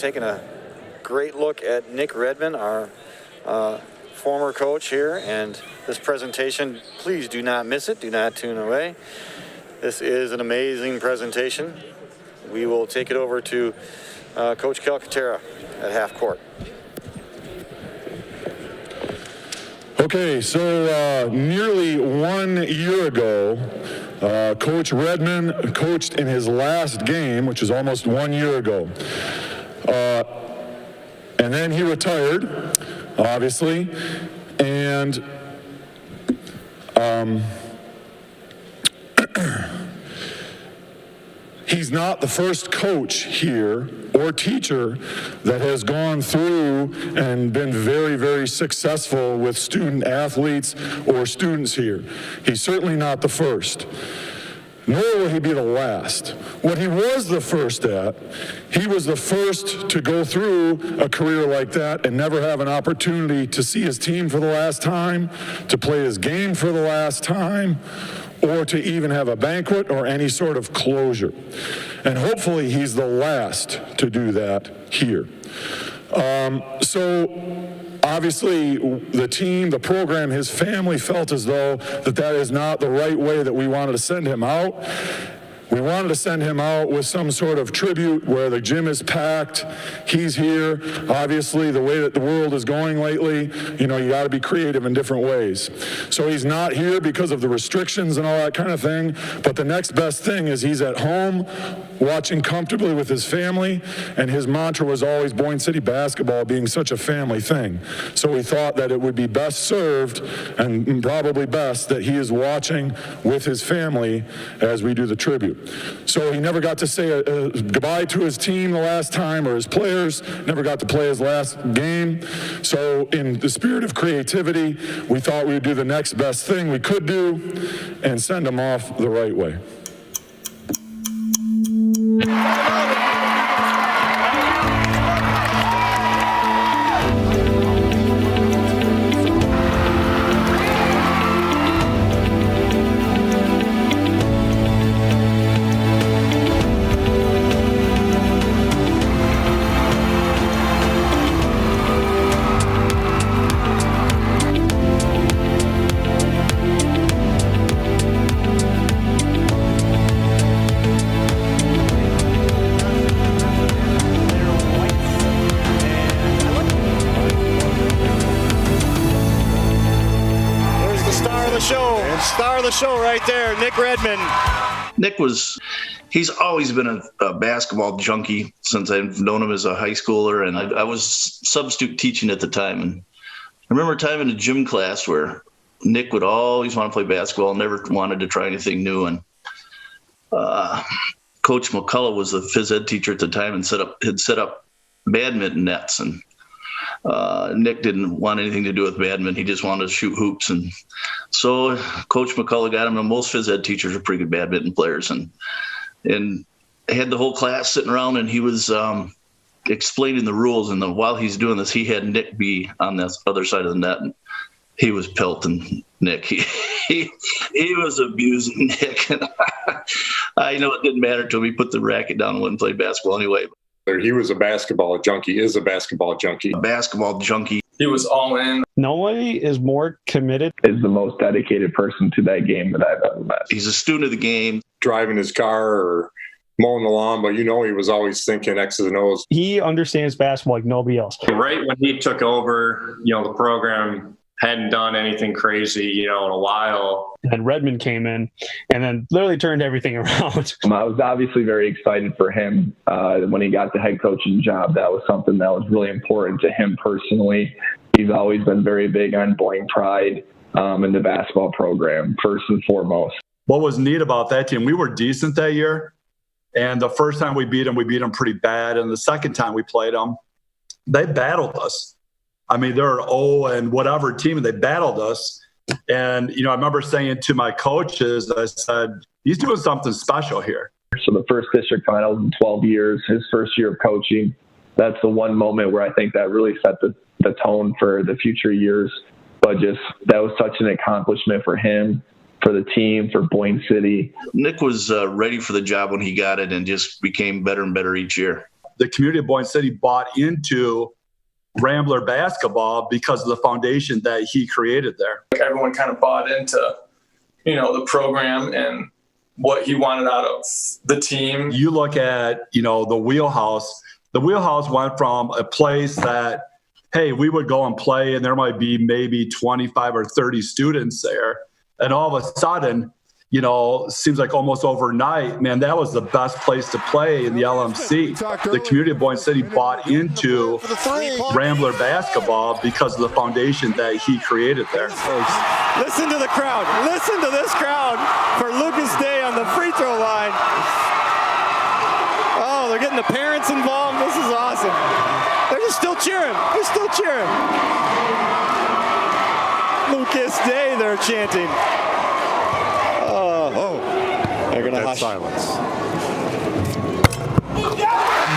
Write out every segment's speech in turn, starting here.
Taking a great look at Nick Redman, our former coach here, and this presentation, please do not miss it. Do not tune away. This is an amazing presentation. We will take it over to Coach Calcaterra at half court. Okay, so nearly 1 year ago, Coach Redman coached in his last game, which is almost 1 year ago. And then he retired, obviously, and he's not the first coach here or teacher that has gone through and been very, very successful with student athletes or students here. He's certainly not the first. Nor will he be the last. What he was the first at, he was the first to go through a career like that and never have an opportunity to see his team for the last time, to play his game for the last time, or to even have a banquet or any sort of closure. And hopefully he's the last to do that here. So obviously the team, the program, his family felt as though that is not the right way that we wanted to send him out. We wanted to send him out with some sort of tribute where the gym is packed. He's here. Obviously, the way that the world is going lately, you got to be creative in different ways. So he's not here because of the restrictions and all that kind of thing. But the next best thing is he's at home, watching comfortably with his family. And his mantra was always Boyne City basketball being such a family thing. So we thought that it would be best served and probably best that he is watching with his family as we do the tribute. So he never got to say goodbye to his team the last time, or his players, never got to play his last game. So in the spirit of creativity, we thought we would do the next best thing we could do and send him off the right way. Star of the show right there, Nick Redman. Nick he's always been a basketball junkie since I've known him as a high schooler, and I was substitute teaching at the time. And I remember a time in a gym class where Nick would always want to play basketball, never wanted to try anything new. And Coach McCullough was the phys ed teacher at the time and had set up badminton nets, and Nick didn't want anything to do with badminton. He just wanted to shoot hoops. And so Coach McCullough got him, and most phys ed teachers are pretty good badminton players. And had the whole class sitting around, and he was explaining the rules. And while he's doing this, he had Nick be on the other side of the net. And he was pelting Nick. He was abusing Nick. And I know it didn't matter to him. He put the racket down and wouldn't play basketball anyway. He was a basketball junkie, is a basketball junkie. A basketball junkie. He was all in. Nobody is more committed. Is the most dedicated person to that game that I've ever met. He's a student of the game. Driving his car or mowing the lawn, but he was always thinking X's and O's. He understands basketball like nobody else. Right when he took over, the program hadn't done anything crazy, in a while. And Redman came in and then literally turned everything around. I was obviously very excited for him when he got the head coaching job. That was something that was really important to him personally. He's always been very big on Boyne pride in the basketball program, first and foremost. What was neat about that team, we were decent that year. And the first time we beat them pretty bad. And the second time we played them, they battled us. I mean, they're an 0 and whatever team, and they battled us. And, I remember saying to my coaches, I said, he's doing something special here. So the first district finals in 12 years, his first year of coaching, that's the one moment where I think that really set the tone for the future years. But that was such an accomplishment for him, for the team, for Boyne City. Nick was ready for the job when he got it and just became better and better each year. the community of Boyne City bought into Rambler basketball because of the foundation that he created there. Everyone kind of bought into, the program and what he wanted out of the team. You look at, the wheelhouse. The wheelhouse went from a place that, hey, we would go and play and there might be maybe 25 or 30 students there. And all of a sudden, seems like almost overnight, man, that was the best place to play in the LMC. The community of Boyne City bought into Rambler basketball because of the foundation that he created there. Listen to the crowd. Listen to this crowd for Lucas Day on the free throw line. Oh, they're getting the parents involved. This is awesome. They're just still cheering. They're still cheering. Lucas Day, they're chanting. They're going to hush. Silence.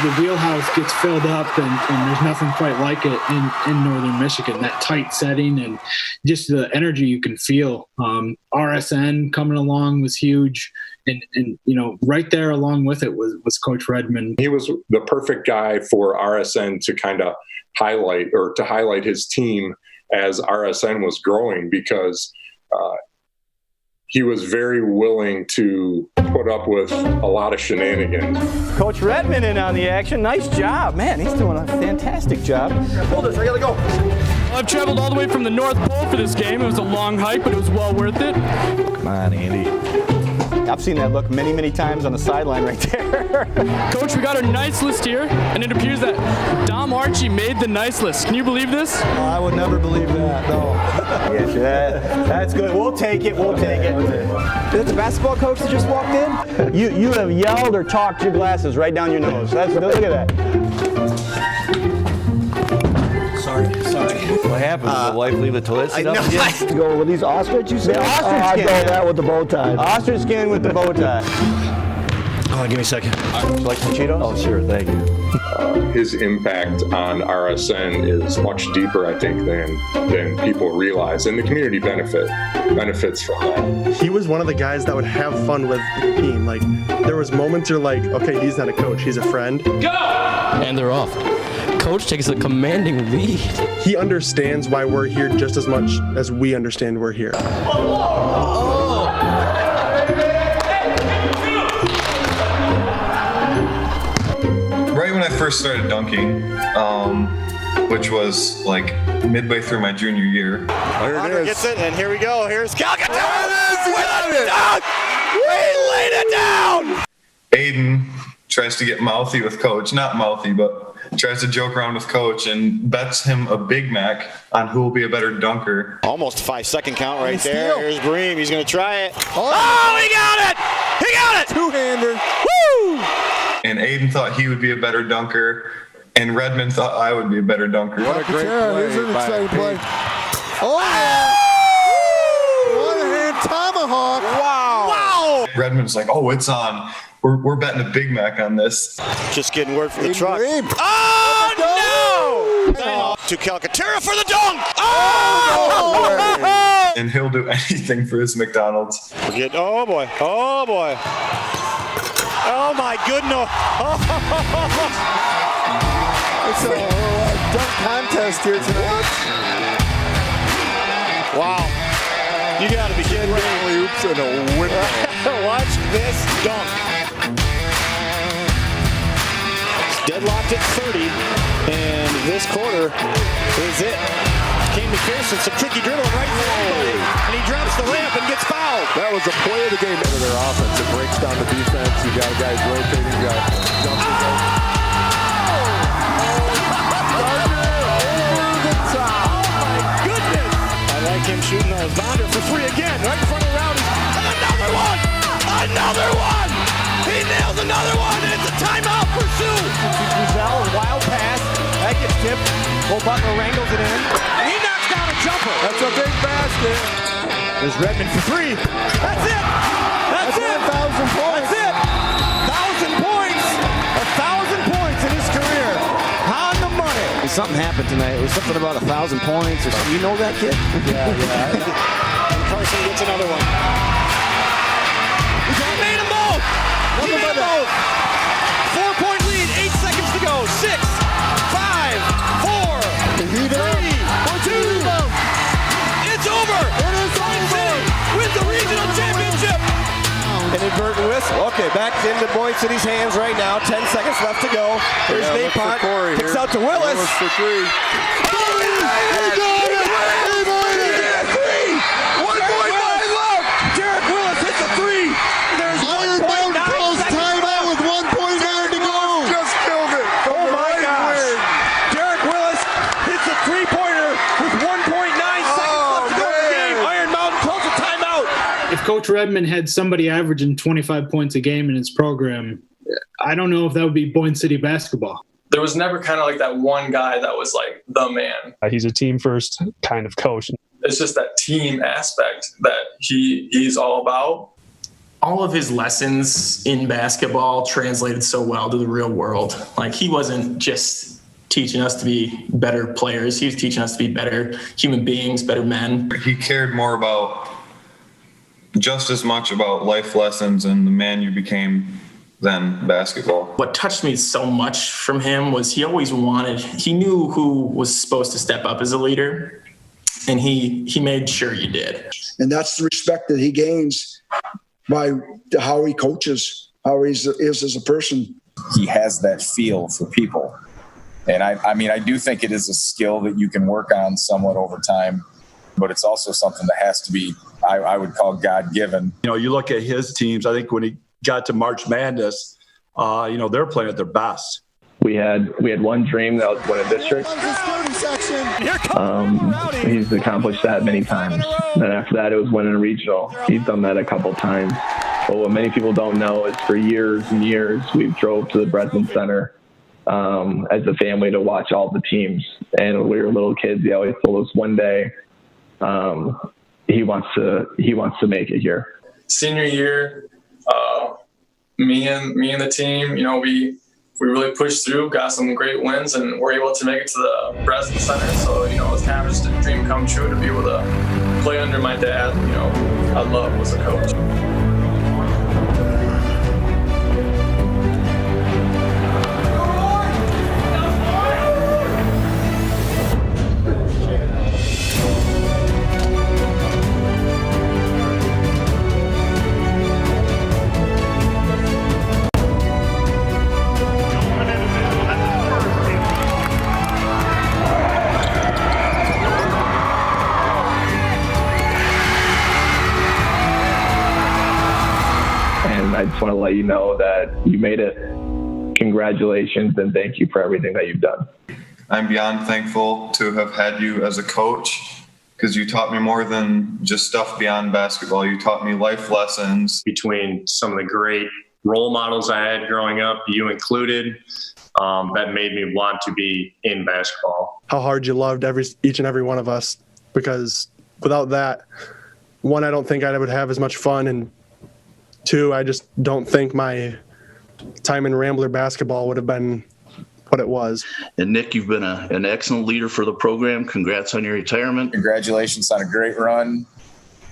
The wheelhouse gets filled up, and there's nothing quite like it in northern Michigan. That tight setting and just the energy you can feel. RSN coming along was huge, and right there along with it was Coach Redman. He was the perfect guy for RSN to kind of highlight his team as RSN was growing, because he was very willing to put up with a lot of shenanigans. Coach Redman in on the action. Nice job. Man, he's doing a fantastic job. Hold this, I gotta go. I've traveled all the way from the North Pole for this game. It was a long hike, but it was well worth it. Come on, Andy. I've seen that look many, many times on the sideline right there. Coach, we got a nice list here, and it appears that Dom Archie made the nice list. Can you believe this? I would never believe that, no. Yes, that's good. We'll take it. Is that the basketball coach that just walked in? You have yelled or talked your glasses right down your nose. Look at that. Sorry. What happened? Did the wife leave the toilet seat up again? Go with these ostrich, you said? Ostrich skin. I go that with the bow tie. Ostrich skin with the bow tie. Oh, give me a second. Would you like some Cheetos? Oh, sure. Thank you. His impact on RSN is much deeper, I think, than people realize. And the community benefits from that. He was one of the guys that would have fun with the team. Like, there was moments you're like, okay, he's not a coach, he's a friend. Go! And they're off. Coach takes a commanding lead. He understands why we're here just as much as we understand we're here. Right when I first started dunking, which was like midway through my junior year. Hunter gets it, and here we go. Here's Calcutta with a dunk! We laid it down! Aiden tries to get mouthy with Coach, not mouthy, but tries to joke around with Coach and bets him a Big Mac on who will be a better dunker. Almost 5-second count right there. Here's Bream. He's going to try it. Oh, he got it! He got it! Two-hander. Woo! And Aiden thought he would be a better dunker, and Redman thought I would be a better dunker. What a great play. Here's an exciting play. Oh, yeah! One-hand tomahawk. Wow! Redman's like, oh, it's on. We're betting a Big Mac on this. Just getting word from the truck. Oh, no! To Calcaterra for the dunk! Oh! And he'll do anything for his McDonald's. Oh, boy. Oh, boy. Oh, my goodness. It's a dunk contest here tonight. Wow. You got to be kidding me. Oops, and a winner. Watch this dunk. Deadlocked at 30, and this quarter is it. Came McPherson, some tricky dribbling right for everybody, and he drops the ramp and gets fouled. That was the play of the game into their offense. It breaks down the defense. You got guys rotating. You got jumpers over the top. Oh my goodness! I like him shooting a bounder for three again, right in front of Rowdy. And another one! Another one! He nails another one, and it's a timeout for Sioux. Giselle, a wild pass. That gets tipped. Cole Butler wrangles it in. And he knocks down a jumper. That's a big basket. There's Redman for three. That's it. That's it. 1,000 points. That's it. 1,000 points. 1,000 points in his career. On the money. Something happened tonight. It was something about 1,000 points or something. You know that kid? Yeah. And Carson gets another one. He made them both. He made them both. 4-point lead. 8 seconds to go. go. 6, 5, 4, 3, 2. It's over. It is over. With the regional championship. Inadvertent whistle. Okay, back into Boyne City's hands right now. 10 seconds left to go. Here's Nate Pont. Kicks out to Willis. Willis for 3. He got it! He made it! 1.9 left. Derek Willis hits a 3. There's Iron Mountain calls timeout with 1.9 to go. Just killed it. Oh my gosh. Derek Willis hits a 3-pointer with 1.9 seconds left to go in the game. Iron Mountain calls a timeout. If Coach Redman had somebody averaging 25 points a game in his program, I don't know if that would be Boyne City basketball. There was never kind of like that one guy that was like the man. He's a team first kind of coach. It's just that team aspect that he's all about. All of his lessons in basketball translated so well to the real world. Like, he wasn't just teaching us to be better players. He was teaching us to be better human beings, better men. He cared more about, just as much about life lessons and the man you became than basketball. What touched me so much from him was he knew who was supposed to step up as a leader, and he made sure you did. And that's the respect that he gains by how he coaches, how he is as a person. He has that feel for people. And I do think it is a skill that you can work on somewhat over time, but it's also something that has to be, I would call, God-given. You look at his teams, I think when he got to March Madness, they're playing at their best. We had one dream that was win a district. He's accomplished that many times. Then after that, it was winning a regional. He's done that a couple times. But what many people don't know is for years and years, we've drove to the Breslin Center as a family to watch all the teams. And when we were little kids, he always told us one day he wants to make it here. Senior year, me and the team, we really pushed through, got some great wins, and were able to make it to the Breslin Center. So, it's kind of just a dream come true to be able to play under my dad. I love was a coach. I just want to let you know that you made it. Congratulations, and thank you for everything that you've done. I'm beyond thankful to have had you as a coach, because you taught me more than just stuff beyond basketball. You taught me life lessons. Between some of the great role models I had growing up, you included, that made me want to be in basketball. How hard you loved each and every one of us, because without that, one, I don't think I would have as much fun, and two, I just don't think my time in Rambler basketball would have been what it was. And Nick, you've been an excellent leader for the program. Congrats on your retirement. Congratulations on a great run.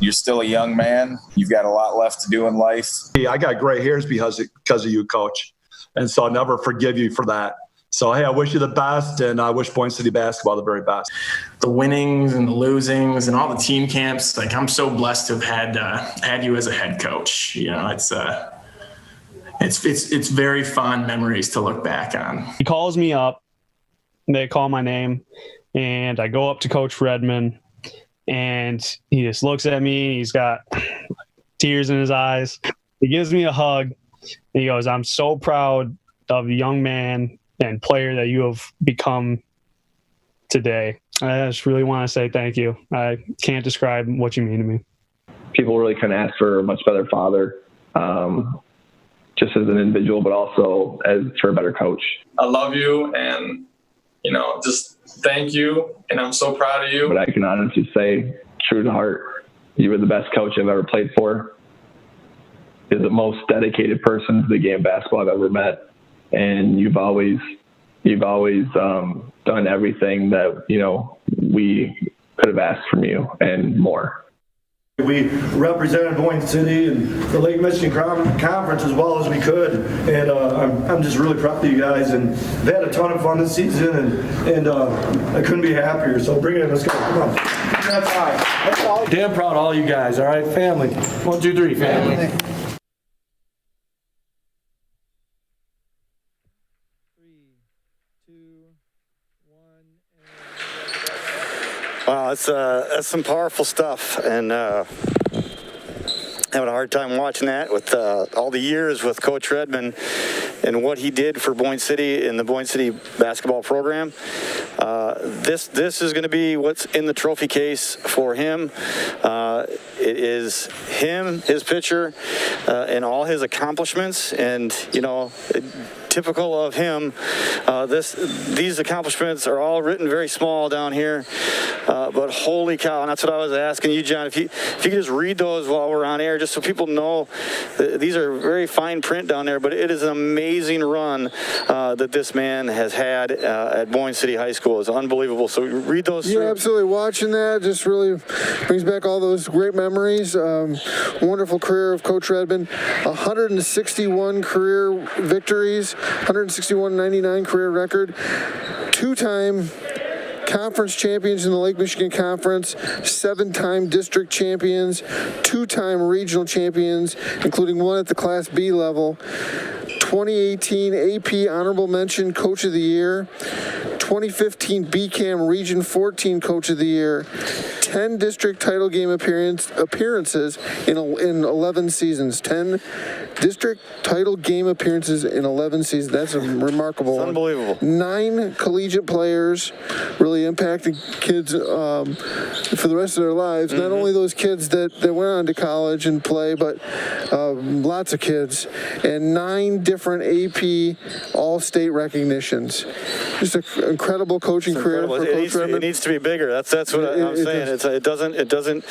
You're still a young man. You've got a lot left to do in life. I got gray hairs because of you, Coach. And so I'll never forgive you for that. So, hey, I wish you the best, and I wish Boyne City basketball the very best. The winnings and the losings and all the team camps, I'm so blessed to have had you as a head coach. It's very fond memories to look back on. He calls me up, they call my name, and I go up to Coach Redman, and he just looks at me. He's got tears in his eyes. He gives me a hug, and he goes, "I'm so proud of the young man and player that you have become today. I just really want to say thank you. I can't describe what you mean to me." People really couldn't ask for a much better father, just as an individual, but also for a better coach. I love you, and, just thank you, and I'm so proud of you. But I can honestly say, true to heart, you were the best coach I've ever played for. You're the most dedicated person to the game of basketball I've ever met. And you've always done everything that we could have asked from you and more. We represented Boyne City and the Lake Michigan Conference as well as we could, and I'm just really proud of you guys, and they had a ton of fun this season, and I couldn't be happier. So bring it in, let's go. Come on. That's high. Damn proud of all you guys. All right, family. 1, 2, 3, family. Wow, that's some powerful stuff, and having a hard time watching that with all the years with Coach Redman and what he did for Boyne City and the Boyne City basketball program. This is going to be what's in the trophy case for him. It is him, his picture, and all his accomplishments, and typical of him. These accomplishments are all written very small down here, but holy cow! And that's what I was asking you, John. If you could just read those while we're on air, just so people know, these are very fine print down there. But it is an amazing run that this man has had at Boyne City High School. It's unbelievable. So read those. Yeah, absolutely. Watching that just really brings back all those great memories. Wonderful career of Coach Redman. 161 career victories. 161-99 career record, 2-time conference champions in the Lake Michigan Conference, 7-time district champions, 2-time regional champions, including one at the Class B level, 2018 AP Honorable Mention Coach of the Year, 2015 BCAM Region 14 Coach of the Year, 10 district title game appearances in 11 seasons. 10 district title game appearances in 11 seasons. That's a remarkable one. Unbelievable. 9 collegiate players, really impacted kids for the rest of their lives. Not only those kids that went on to college and play, but lots of kids. And 9 different AP All-State recognitions. Just an incredible coaching career for Coach Redman. It needs to be bigger. That's what I'm saying. It doesn't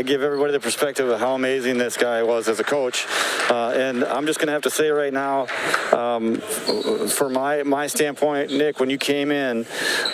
give everybody the perspective of how amazing this guy was as a coach. And I'm just going to have to say right now, from my standpoint, Nick, when you came in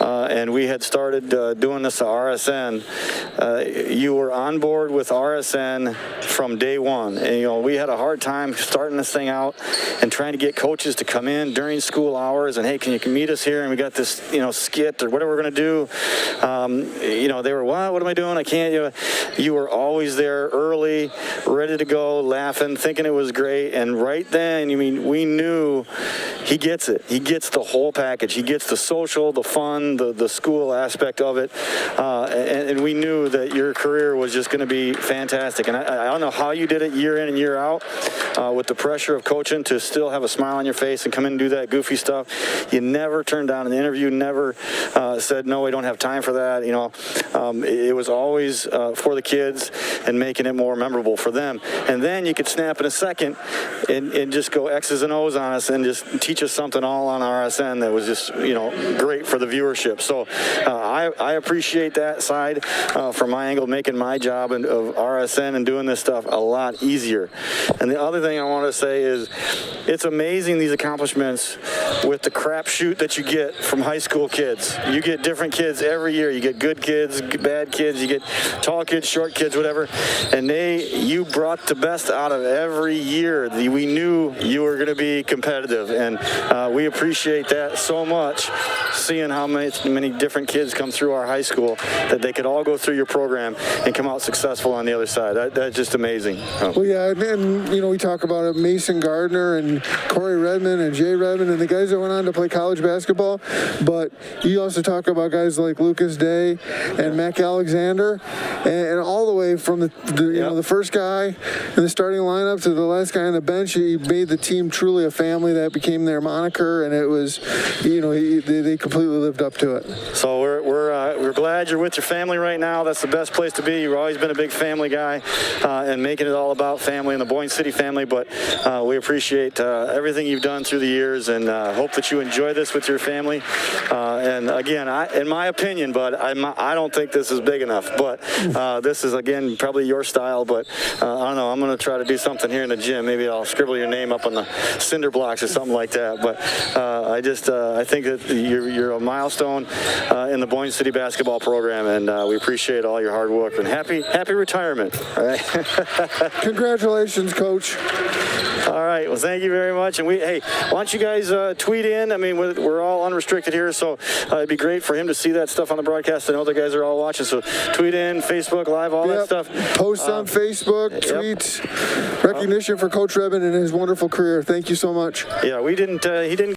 and we had started doing this at RSN, you were on board with RSN from day one. And, we had a hard time starting this thing out and trying to get coaches to come in during school hours and, hey, can you meet us here? And we got this, skit or whatever we're going to do. They were, what am I doing? I can't. You were always there early, ready to go, laughing, thinking it was great. And right then, we knew he gets it. He gets the whole package. He gets the social, the fun, the school aspect of it. And we knew that your career was just going to be fantastic. And I don't know how you did it year in and year out with the pressure of coaching to still have a smile on your face and come in and do that goofy stuff. You never turned down an interview, never said, no, we don't have time for that. It was always for the kids and making it more memorable for them. And then you could snap in a second and just go X's and O's on us and just teach us something all on RSN that was just, great for the viewership. So I appreciate that side from my angle, making my job of RSN and doing this stuff a lot easier. And the other thing I want to say is it's amazing, these accomplishments with the crapshoot that you get from high school kids. You get different kids every year. You get good kids, bad kids, you get tall kids, short kids, whatever. And you brought the best out of every year. We knew you were going to be competitive, and we appreciate that so much, seeing how many different kids come through our high school, that they could all go through your program and come out successful on the other side. That's just amazing. Well, yeah, and we talk about it, Mason Gardner and Corey Redman and Jay Redman and the guys that went on to play college basketball, but you also talk about guys like Lucas Day and Mac Alexander, and all the way from the first guy in the starting lineup to the last guy on the bench. He made the team truly a family. That became their moniker, and it was, they completely lived up to it. So we're glad you're with your family right now. That's the best place to be. You've always been a big family guy, and making it all about family and the Boyne City family. But we appreciate everything you've done through the years, and hope that you enjoy this with your family. And again, in my opinion, but I don't think this is big enough. But this is, again, probably your style. But I don't know. I'm going to try to do something here in the gym. Maybe I'll scribble your name up on the cinder blocks or something like that. But I think that you're a milestone in the Boyne City basketball program, and we appreciate all your hard work. And happy retirement. All right. Congratulations, Coach. All right. Well, thank you very much. And why don't you guys tweet in? I mean, we're all unrestricted here, so it'd be great for him to see that stuff on the broadcast. I know the guys are all watching, so tweet in, Facebook Live, all that stuff. Post on Facebook, tweet. Recognition for Coach Redman and his wonderful career. Thank you so much. Yeah, he didn't